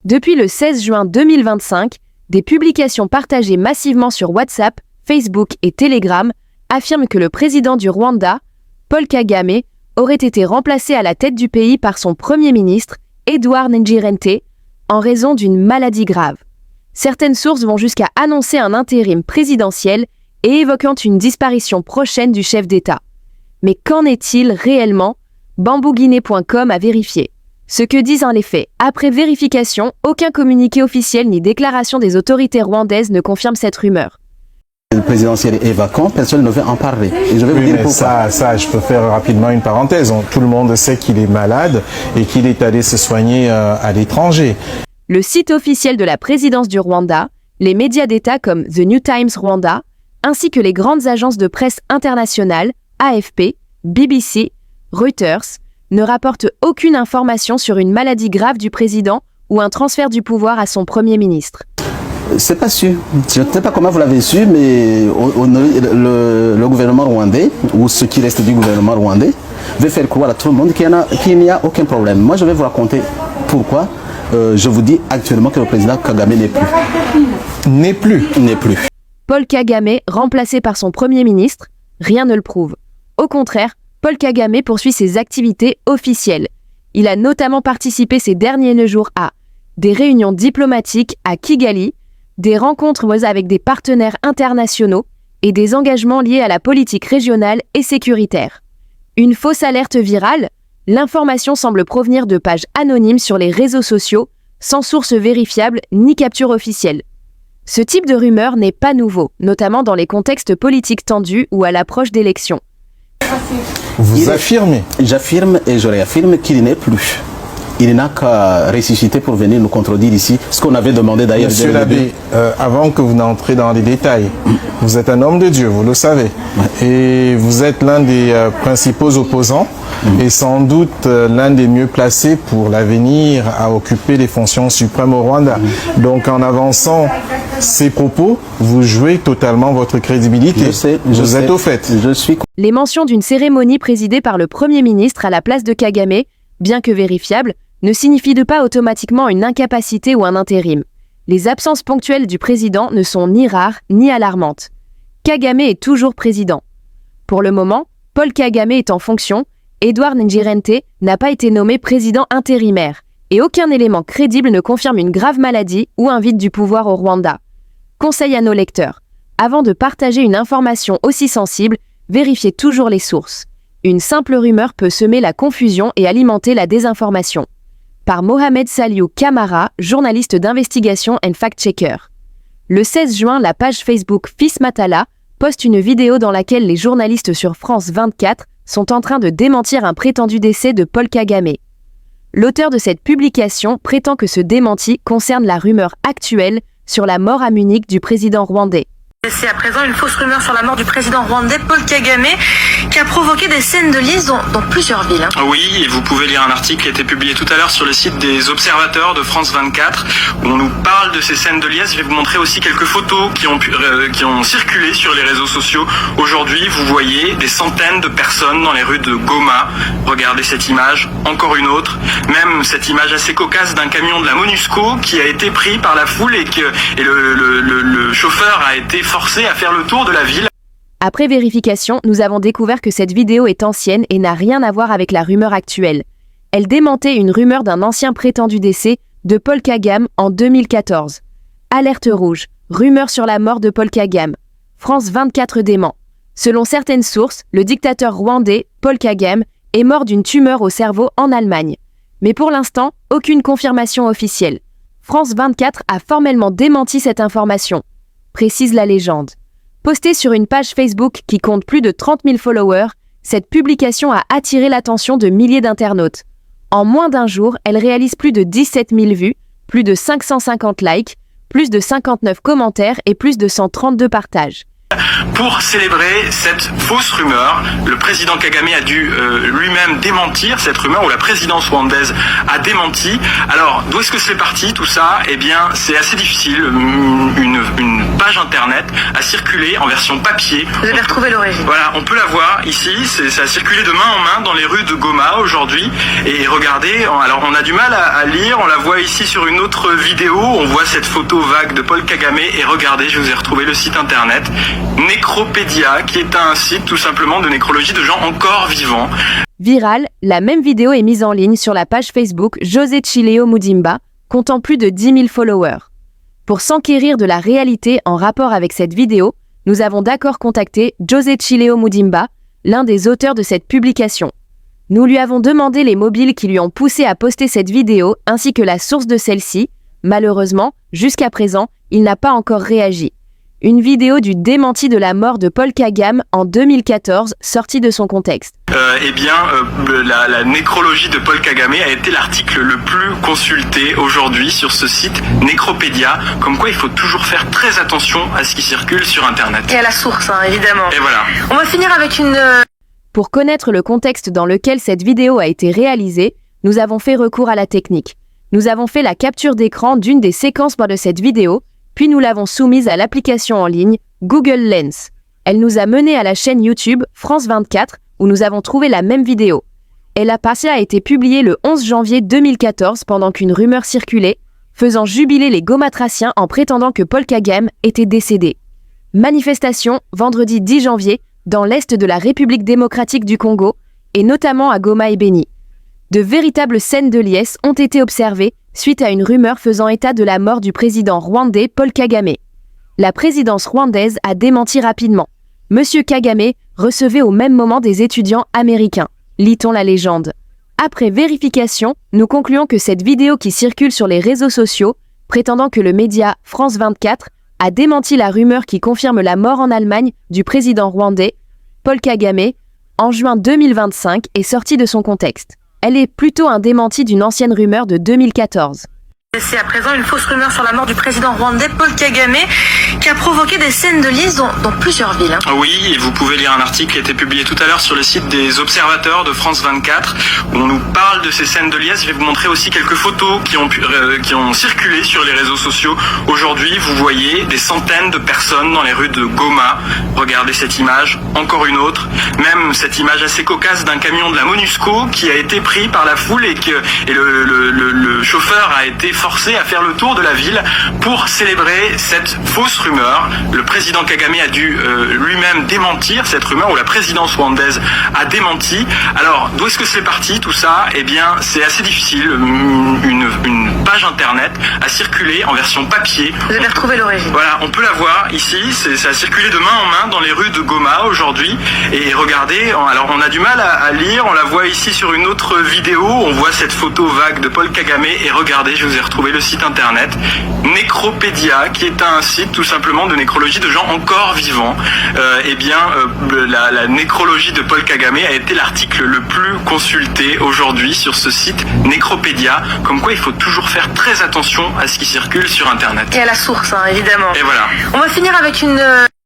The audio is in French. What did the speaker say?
Depuis le 16 juin 2025, des publications partagées massivement sur WhatsApp, Facebook et Telegram affirment que le président du Rwanda, Paul Kagame, aurait été remplacé à la tête du pays par son premier ministre, Edouard Ngirente, en raison d'une maladie grave. Certaines sources vont jusqu'à annoncer un intérim présidentiel et évoquant une disparition prochaine du chef d'État. Mais qu'en est-il réellement? Bambouguinée.com a vérifié. Ce que disent les faits. Après vérification, aucun communiqué officiel ni déclaration des autorités rwandaises ne confirme cette rumeur. Le présidentiel est vacant, personne ne veut en parler. Et je vais vous dire pourquoi. Ça, je peux faire rapidement une parenthèse. Tout le monde sait qu'il est malade et qu'il est allé se soigner à l'étranger. Le site officiel de la présidence du Rwanda, les médias d'État comme The New Times Rwanda, ainsi que les grandes agences de presse internationales, AFP, BBC, Reuters, ne rapportent aucune information sur une maladie grave du président ou un transfert du pouvoir à son premier ministre. C'est pas sûr. Je ne sais pas comment vous l'avez su, mais le gouvernement rwandais, ou ce qui reste du gouvernement rwandais, veut faire croire à tout le monde qu'il n'y a aucun problème. Moi, je vais vous raconter pourquoi je vous dis actuellement que le président Kagame n'est plus. N'est plus. Paul Kagame, remplacé par son premier ministre, rien ne le prouve. Au contraire, Paul Kagame poursuit ses activités officielles. Il a notamment participé ces derniers jours à des réunions diplomatiques à Kigali, des rencontres avec des partenaires internationaux et des engagements liés à la politique régionale et sécuritaire. Une fausse alerte virale? L'information semble provenir de pages anonymes sur les réseaux sociaux, sans source vérifiable ni capture officielle. Ce type de rumeur n'est pas nouveau, notamment dans les contextes politiques tendus ou à l'approche d'élections. Vous affirmez? J'affirme et je réaffirme qu'il n'est plus. Il n'a qu'à ressusciter pour venir nous contredire ici, ce qu'on avait demandé d'ailleurs. Monsieur l'abbé, avant que vous n'entrez dans les détails, vous êtes un homme de Dieu, vous le savez. Ouais. Et vous êtes l'un des principaux opposants et sans doute l'un des mieux placés pour l'avenir à occuper les fonctions suprêmes au Rwanda. Donc en avançant ces propos, vous jouez totalement votre crédibilité. Vous êtes au fait. Les mentions d'une cérémonie présidée par le Premier ministre à la place de Kagame, bien que vérifiables, ne signifie pas automatiquement une incapacité ou un intérim. Les absences ponctuelles du président ne sont ni rares ni alarmantes. Kagame est toujours président. Pour le moment, Paul Kagame est en fonction, Edouard Ngirente n'a pas été nommé président intérimaire, et aucun élément crédible ne confirme une grave maladie ou un vide du pouvoir au Rwanda. Conseil à nos lecteurs, avant de partager une information aussi sensible, vérifiez toujours les sources. Une simple rumeur peut semer la confusion et alimenter la désinformation. Par Mohamed Saliou Kamara, journaliste d'investigation and fact-checker. Le 16 juin, la page Facebook Fils Matala poste une vidéo dans laquelle les journalistes sur France 24 sont en train de démentir un prétendu décès de Paul Kagame. L'auteur de cette publication prétend que ce démenti concerne la rumeur actuelle sur la mort à Munich du président rwandais. C'est à présent une fausse rumeur sur la mort du président rwandais Paul Kagame qui a provoqué des scènes de liesse dans plusieurs villes. Oui, et vous pouvez lire un article qui a été publié tout à l'heure sur le site des observateurs de France 24 où on nous parle de ces scènes de liesse. Je vais vous montrer aussi quelques photos qui ont circulé sur les réseaux sociaux. Aujourd'hui, vous voyez des centaines de personnes dans les rues de Goma. Regardez cette image, encore une autre. Même cette image assez cocasse d'un camion de la MONUSCO qui a été pris par la foule et le chauffeur a été forcé à faire le tour de la ville. Après vérification, nous avons découvert que cette vidéo est ancienne et n'a rien à voir avec la rumeur actuelle. Elle démentait une rumeur d'un ancien prétendu décès de Paul Kagame en 2014. Alerte rouge, rumeur sur la mort de Paul Kagame. France 24 dément. Selon certaines sources, le dictateur rwandais, Paul Kagame, est mort d'une tumeur au cerveau en Allemagne. Mais pour l'instant, aucune confirmation officielle. France 24 a formellement démenti cette information, précise la légende. Postée sur une page Facebook qui compte plus de 30 000 followers, cette publication a attiré l'attention de milliers d'internautes. En moins d'un jour, elle réalise plus de 17 000 vues, plus de 550 likes, plus de 59 commentaires et plus de 132 partages. Pour célébrer cette fausse rumeur, le président Kagame a dû lui-même démentir cette rumeur, ou la présidence rwandaise a démenti. Alors, d'où est-ce que c'est parti tout ça? Eh bien, c'est assez difficile. Une page internet a circulé en version papier. Vous avez retrouvé l'origine. Voilà, on peut la voir ici, ça a circulé de main en main dans les rues de Goma aujourd'hui. Et regardez, alors on a du mal à lire, on la voit ici sur une autre vidéo, on voit cette photo vague de Paul Kagame. Et regardez, je vous ai retrouvé le site internet Necropédia, qui est un site tout simplement de nécrologie de gens encore vivants. Virale, la même vidéo est mise en ligne sur la page Facebook José Chileo Mudimba, comptant plus de 10 000 followers. Pour s'enquérir de la réalité en rapport avec cette vidéo, nous avons d'accord contacté José Chileo Mudimba, l'un des auteurs de cette publication. Nous lui avons demandé les mobiles qui lui ont poussé à poster cette vidéo ainsi que la source de celle-ci. Malheureusement, jusqu'à présent, il n'a pas encore réagi. Une vidéo du démenti de la mort de Paul Kagame en 2014 sortie de son contexte. La nécrologie de Paul Kagame a été l'article le plus consulté aujourd'hui sur ce site Necropédia, comme quoi il faut toujours faire très attention à ce qui circule sur internet. Et à la source, évidemment. Et voilà. On va finir avec une... Pour connaître le contexte dans lequel cette vidéo a été réalisée, nous avons fait recours à la technique. Nous avons fait la capture d'écran d'une des séquences de cette vidéo, puis nous l'avons soumise à l'application en ligne Google Lens. Elle nous a menés à la chaîne YouTube France 24, où nous avons trouvé la même vidéo. Elle a été publiée le 11 janvier 2014 pendant qu'une rumeur circulait, faisant jubiler les gomatraciens en prétendant que Paul Kagame était décédé. Manifestation vendredi 10 janvier dans l'est de la République démocratique du Congo, et notamment à Goma et Beni. De véritables scènes de liesse ont été observées suite à une rumeur faisant état de la mort du président rwandais Paul Kagame. La présidence rwandaise a démenti rapidement. Monsieur Kagame recevait au même moment des étudiants américains, lit-on la légende. Après vérification, nous concluons que cette vidéo qui circule sur les réseaux sociaux, prétendant que le média France 24 a démenti la rumeur qui confirme la mort en Allemagne du président rwandais, Paul Kagame, en juin 2025 est sortie de son contexte. Elle est plutôt un démenti d'une ancienne rumeur de 2014. C'est à présent une fausse rumeur sur la mort du président rwandais Paul Kagame qui a provoqué des scènes de liesse dans plusieurs villes. Oui, et vous pouvez lire un article qui a été publié tout à l'heure sur le site des observateurs de France 24 où on nous parle de ces scènes de liesse. Je vais vous montrer aussi quelques photos qui ont circulé sur les réseaux sociaux. Aujourd'hui, vous voyez des centaines de personnes dans les rues de Goma. Regardez cette image, encore une autre. Même cette image assez cocasse d'un camion de la MONUSCO qui a été pris par la foule et le chauffeur a été forcé à faire le tour de la ville pour célébrer cette fausse rumeur. Le président Kagame a dû lui-même démentir cette rumeur, ou la présidence rwandaise a démenti. Alors, d'où est-ce que c'est parti tout ça? Eh bien, c'est assez difficile. Une page internet a circulé en version papier. Vous avez retrouvé l'origine. Voilà, on peut la voir ici. Ça a circulé de main en main dans les rues de Goma aujourd'hui. Et regardez, alors on a du mal à lire. On la voit ici sur une autre vidéo. On voit cette photo vague de Paul Kagame. Et regardez, je vous ai retrouvé le site internet Necropédia, qui est un site tout simplement de nécrologie de gens encore vivants. La nécrologie de Paul Kagame a été l'article le plus consulté aujourd'hui sur ce site Necropédia, comme quoi il faut toujours faire très attention à ce qui circule sur internet. Et à la source, évidemment. Et voilà. On va finir avec une...